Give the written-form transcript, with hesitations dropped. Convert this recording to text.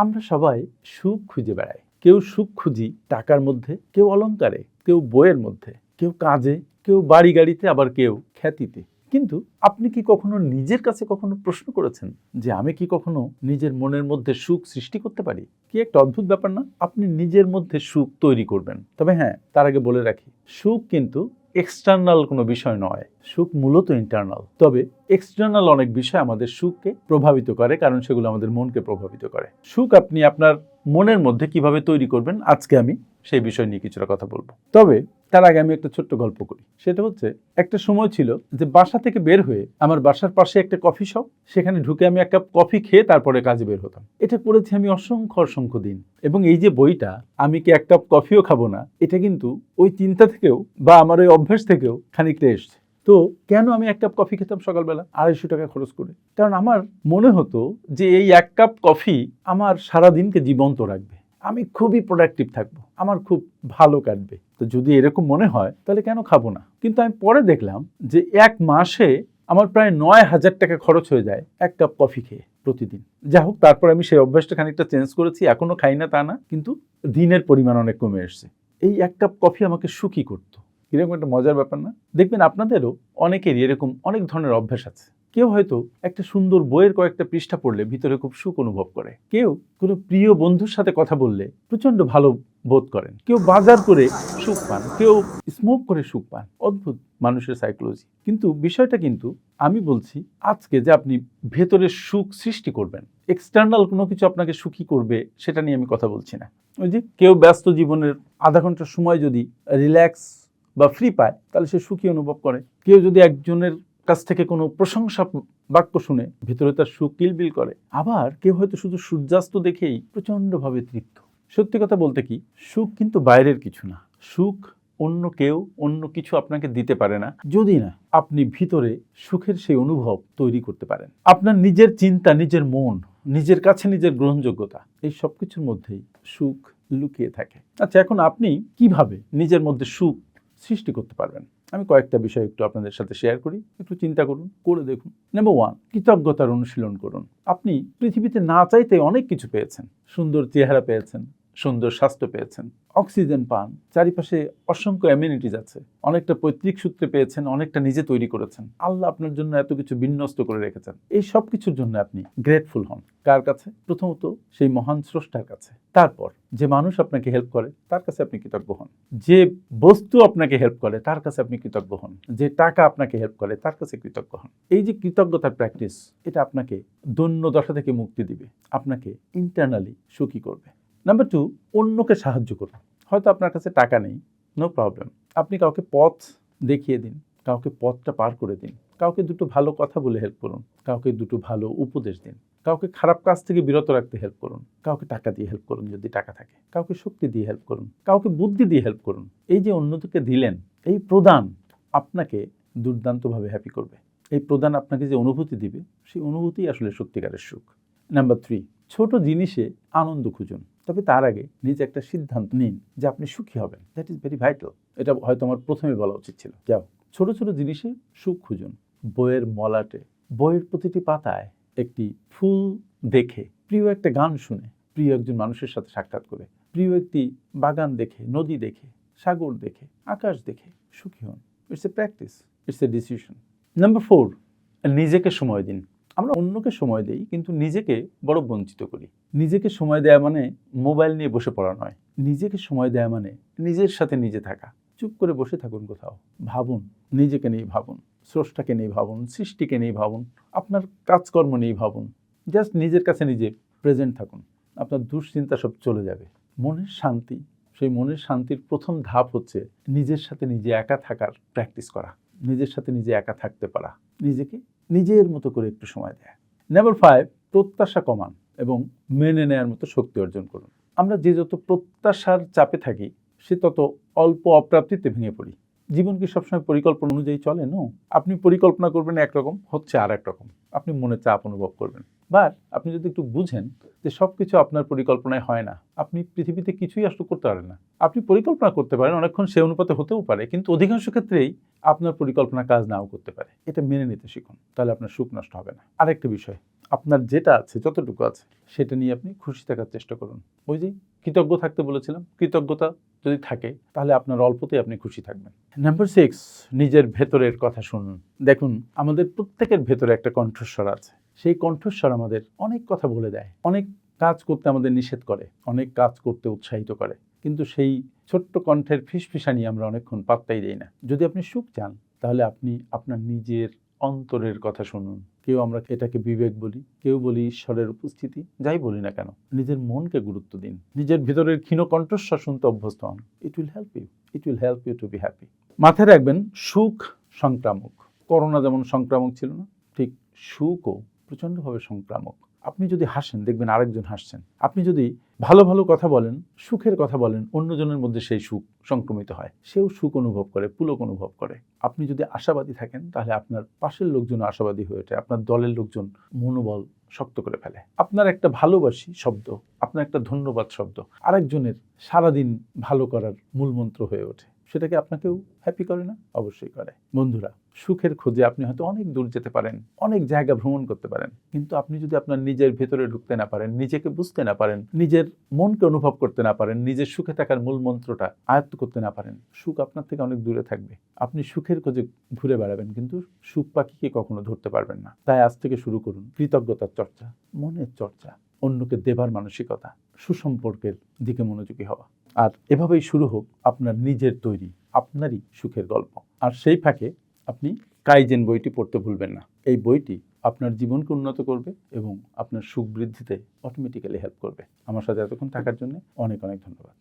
আমরা সবাই সুখ খুঁজে বেড়াই। কেউ সুখ খুঁজি টাকার মধ্যে, কেউ অলংকারে, কেউ বইয়ের মধ্যে, কেউ কাজে, কেউ বাড়ি গাড়িতে, আবার কেউ খ্যাতিতে। কিন্তু আপনি কি কখনো নিজের কাছে কখনো প্রশ্ন করেছেন যে আমি কি কখনো নিজের মনের মধ্যে সুখ সৃষ্টি করতে পারি? কি একটা অদ্ভুত ব্যাপার না? আপনি নিজের মধ্যে সুখ তৈরি করবেন। তবে হ্যাঁ, তার আগে বলে রাখি, সুখ কিন্তু এক্সটার্নাল কোনো বিষয় নয়, সুখ মূলত ইন্টারনাল। তবে এক্সটার্নাল অনেক বিষয় আমাদের সুখকে প্রভাবিত করে, কারণ সেগুলো আমাদের মনকে প্রভাবিত করে। সুখ আপনি আপনার মনের মধ্যে কিভাবে তৈরি করবেন, আজকে আমি সেই বিষয় নিয়ে কিছুটা কথা বলবো। তবে তার আগে আমি একটা ছোট্ট গল্প করি। সেটা হচ্ছে, একটা সময় ছিল যে বাসা থেকে বের হয়ে আমার বাসার পাশে একটা কফি শপ, সেখানে ঢুকে আমি এক কাপ কফি খেয়ে তারপরে কাজে বের হতাম। এটা করেছি আমি অসংখ্য দিন। এবং এই যে বইটা, আমি কি এক কাপ কফিও খাবো না, এটা কিন্তু ওই চিন্তা থেকেও বা আমার ওই অভ্যাস থেকেও খানিকটা এসছে। তো কেন আমি এক কাপ কফি খেতাম সকালবেলা 250 টাকা খরচ করে? কারণ আমার মনে হতো যে এই এক কাপ কফি আমার সারাদিনকে জীবন্ত রাখবে, আমি খুবই প্রোডাক্টিভ থাকবো, আমার খুব ভালো কাটবে। তো যদি এরকম মনে হয় তাহলে কেন খাবো না? কিন্তু আমি পরে দেখলাম যে এক মাসে আমার প্রায় 9,000 টাকা খরচ হয়ে যায় এক কাপ কফি খেয়ে প্রতিদিন। যা হোক, তারপর আমি সেই অভ্যাসটা খানিকটা চেঞ্জ করেছি। এখনো খাই না তা না, কিন্তু দিনের পরিমাণ অনেক কমে এসছে। এই এক কাপ কফি আমাকে সুখী করতো। এরকম একটা মজার ব্যাপার না? দেখবেন আপনাদেরও অনেকেরই এরকম অনেক ধরনের অভ্যাস আছে। কেউ হয়তো একটা সুন্দর বইয়ের কয়েকটা পৃষ্ঠা পড়লে ভিতরে খুব সুখ অনুভব করে, কেউ কোনো প্রিয় বন্ধুর সাথে কথা বললে প্রচন্ড ভালো বোধ করেন, কেউ বাজার করে সুখ পান, কেউ স্মোক করে সুখ পান। অদ্ভুত মানুষের সাইকোলজি। কিন্তু বিষয়টা কিন্তু আমি বলছি আজকে যে আপনি ভেতরে সুখ সৃষ্টি করবেন, এক্সটার্নাল কোনো কিছু আপনাকে সুখী করবে সেটা নিয়ে আমি কথা বলছি না। ওই যে কেউ ব্যস্ত জীবনের আধা ঘন্টার সময় যদি রিল্যাক্স বা ফ্রি পায় তাহলে সে সুখী অনুভব করে। কেউ যদি একজনের কাছ থেকে কোনো প্রশংসা বাক্য শুনে ভিতরে তার সুখ কিলবিল করে। আবার কেউ হয়তো শুধু সূর্যাস্ত দেখেই প্রচণ্ডভাবে তৃপ্ত। সত্যি কথা বলতে কি, সুখ কিন্তু বাইরের কিছু না। সুখ অন্য কেউ অন্য কিছু আপনাকে দিতে পারে না, যদি না আপনি ভিতরে সুখের সেই অনুভব তৈরি করতে পারেন। আপনার নিজের চিন্তা, নিজের মন, নিজের কাছে নিজের গ্রহণযোগ্যতা, এই সব কিছুর মধ্যেই সুখ লুকিয়ে থাকে। আচ্ছা, এখন আপনি কিভাবে নিজের মধ্যে সুখ সৃষ্টি করতে পারবেন? আমি কয়েকটা বিষয় একটু আপনাদের সাথে শেয়ার করি, একটু চিন্তা করুন, করে দেখুন। নাম্বার 1, কৃতজ্ঞতার অনুশীলন করুন। আপনি পৃথিবীতে না চাইতে অনেক কিছু পেয়েছেন। সুন্দর চেহারা পেয়েছেন, সুন্দর স্বাস্থ্য পেয়েছেন, অক্সিজেন পান, চারিপাশে অসংখ্য অ্যামিনিটিজ আছে, অনেকটা পৈতৃক সূত্রে পেয়েছেন, অনেকটা নিজে তৈরি করেছেন। আল্লাহ আপনার জন্য এত কিছু বিন্যস্ত করে রেখেছেন। এই সব কিছুর জন্য আপনি গ্রেটফুল হন। কার কাছে? প্রথমত সেই মহান স্রষ্টার কাছে। তারপর যে মানুষ আপনাকে হেল্প করে তার কাছে আপনি কৃতজ্ঞ হন। যে বস্তু আপনাকে হেল্প করে তার কাছে আপনি কৃতজ্ঞ হন। যে টাকা আপনাকে হেল্প করে তার কাছে কৃতজ্ঞ হন। এই যে কৃতজ্ঞতার প্র্যাকটিস, এটা আপনাকে দৈন্য দশা থেকে মুক্তি দিবে, আপনাকে ইন্টারনালি সুখী করবে। নাম্বার 2, অন্যকে সাহায্য করুন। হয়তো আপনার কাছে টাকা নেই, নো প্রবলেম, আপনি কাউকে পথ দেখিয়ে দিন, কাউকে পথটা পার করে দিন, কাউকে দুটো ভালো কথা বলে হেল্প করুন, কাউকে দুটো ভালো উপদেশ দিন, কাউকে খারাপ কাজ থেকে বিরত রাখতে হেল্প করুন, কাউকে টাকা দিয়ে হেল্প করুন যদি টাকা থাকে, কাউকে শক্তি দিয়ে হেল্প করুন, কাউকে বুদ্ধি দিয়ে হেল্প করুন। এই যে অন্যদিকে দিলেন, এই প্রদান আপনাকে দুর্দান্তভাবে হ্যাপি করবে। এই প্রদান আপনাকে যে অনুভূতি দিবে, সেই অনুভূতি আসলে সত্যিকারের সুখ। নাম্বার 3, ছোট জিনিসে আনন্দ খুঁজুন। তবে তার আগে নিজে একটা সিদ্ধান্ত নিন যে আপনি সুখী হবেন। That is very vital. এটা হয়তো আমার প্রথমে বলা উচিত ছিল। যাও, ছোট ছোট জিনিসে সুখ খুঁজুন। বইয়ের মলাটে, বইয়ের প্রতিটি পাতায় একটি ফুল দেখে, প্রিয় একটা গান শুনে, প্রিয় একজন মানুষের সাথে সাক্ষাৎ করে, প্রিয় একটি বাগান দেখে, নদী দেখে, সাগর দেখে, আকাশ দেখে সুখী হন। It's a practice, it's a decision. Number 4, নিজেকে সময় দিন। আমরা অন্যকে সময় দেই, কিন্তু নিজেকে বড় বঞ্চিত করি। নিজেকে সময় দেয়া মানে মোবাইল নিয়ে বসে পড়া নয়। নিজেকে সময় দেয়া মানে নিজের সাথে নিজে থাকা। চুপ করে বসে থাকুন কোথাও, ভাবুন, নিজেকে নিয়ে ভাবুন, স্রষ্টাকে নিয়ে ভাবুন, সৃষ্টিকে নিয়ে ভাবুন, আপনার কাজকর্ম নিয়ে ভাবুন। জাস্ট নিজের কাছে নিজে প্রেজেন্ট থাকুন, আপনার দুশ্চিন্তা সব চলে যাবে। মনের শান্তি, সেই মনের শান্তির প্রথম ধাপ হচ্ছে নিজের সাথে নিজে একা থাকার প্র্যাকটিস করা, নিজের সাথে নিজে একা থাকতে পারা, নিজেকে নিজের মতো করে একটু সময় দেয়। নাম্বার 5, প্রত্যাশা কমান এবং মেনে নেওয়ার মতো শক্তি অর্জন করুন। আমরা যে যত প্রত্যাশার চাপে থাকি, সে তত অল্প অপ্রাপ্তিতে ভেঙে পড়ি। জীবন কি সবসময় পরিকল্পনা অনুযায়ী চলে? নো। আপনি পরিকল্পনা করবেন একরকম, হচ্ছে আর এক রকম, আপনি মনে চাপ অনুভব করবেন। বাট আপনি যদি একটু বুঝেন যে সব কিছু আপনার পরিকল্পনায় হয় না, আপনি পৃথিবীতে কিছুই আসলে করতে পারেন না। আপনি পরিকল্পনা করতে পারেন, অনেকক্ষণ সে অনুপাতে হতেও পারে, কিন্তু অধিকাংশ ক্ষেত্রেই আপনার পরিকল্পনা কাজ নাও করতে পারে। এটা মেনে নিতে শিখুন, তাহলে আপনার সুখ নষ্ট হবে না। আরেকটা বিষয়, আপনার যেটা আছে, যতটুকু আছে, সেটা নিয়ে আপনি খুশি থাকার চেষ্টা করুন। ওই যে কৃতজ্ঞ থাকতে বলেছিলাম, কৃতজ্ঞতা যদি থাকে তাহলে আপনার অল্পতেই আপনি খুশি থাকবেন। নাম্বার 6, নিজের ভেতরের কথা শুনুন। দেখুন, আমাদের প্রত্যেকের ভেতরে একটা কণ্ঠস্বর আছে। সেই কণ্ঠস্বর আমাদের অনেক কথা বলে দেয়, অনেক কাজ করতে আমাদের নিষেধ করে, অনেক কাজ করতে উৎসাহিত করে, কিন্তু সেই ছোট্ট কণ্ঠের ফিসফিসানি আমরা অনেকক্ষণ পাত্তাই দেই না। যদি আপনি সুখ চান তাহলে আপনি আপনার নিজের অন্তরের কথা শুনুন। কেউ আমরা এটাকে বিবেক বলি, কেউ বলি ঈশ্বরের উপস্থিতি, যাই বলি না কেন, নিজের মনকে গুরুত্ব দিন। নিজের ভিতরের ক্ষীণ কণ্ঠস্বর শুনতে অভ্যস্ত হন। It will help you, it will help you to be happy. মাথায় রাখবেন, সুখ সংক্রামক। করোনা যেমন সংক্রামক ছিল না, ঠিক সুখও প্রচণ্ডভাবে সংক্রামক। আপনি যদি হাসেন, দেখবেন আরেকজন হাসছেন। আপনি যদি ভালো ভালো কথা বলেন, সুখের কথা বলেন, অন্যজনের মধ্যে সেই সুখ সংক্রমিত হয়, সেও সুখ অনুভব করে, পুলক অনুভব করে। আপনি যদি আশাবাদী থাকেন তাহলে আপনার পাশের লোকজন আশাবাদী হয়ে ওঠে, আপনার দলের লোকজন মনোবল শক্ত করে ফেলে। আপনার একটা ভালোবাসি শব্দ, আপনার একটা ধন্যবাদ শব্দ আরেকজনের সারাদিন ভালো করার মূলমন্ত্র হয়ে ওঠে। সেটাকে আপনাকেও হ্যাপি করে না? অবশ্যই করে। বন্ধুরা, সুখের খোঁজে আপনি হয়তো অনেক দূর যেতে পারেন, অনেক জায়গা ভ্রমণ করতে পারেন, কিন্তু আপনি যদি আপনার নিজের ভেতরে ঢুকতে না পারেন, নিজেকে বুঝতে না পারেন, নিজের মনকে অনুভব করতে না পারেন, নিজের সুখে থাকার মূল মন্ত্রটা আয়ত্ত করতে না পারেন, সুখ আপনার থেকে অনেক দূরে থাকবে। আপনি সুখের খোঁজে ঘুরে বেড়াবেন, কিন্তু সুখ পাখিকে কখনো ধরতে পারবেন না। তাই আজ থেকে শুরু করুন কৃতজ্ঞতার চর্চা, মনের চর্চা, অন্যকে দেবার মানসিকতা, সুসম্পর্কের দিকে মনোযোগী হওয়া। আর এভাবেই শুরু হোক আপনার নিজের তৈরি, আপনারই সুখের গল্প। আর সেই ফাঁকে আপনি কাইজেন বইটি পড়তে ভুলবেন না। এই বইটি আপনার জীবনকে উন্নত করবে এবং আপনার সুখ বৃদ্ধিতে অটোমেটিক্যালি হেল্প করবে। আমার সাথে এতক্ষণ থাকার জন্য অনেক অনেক ধন্যবাদ।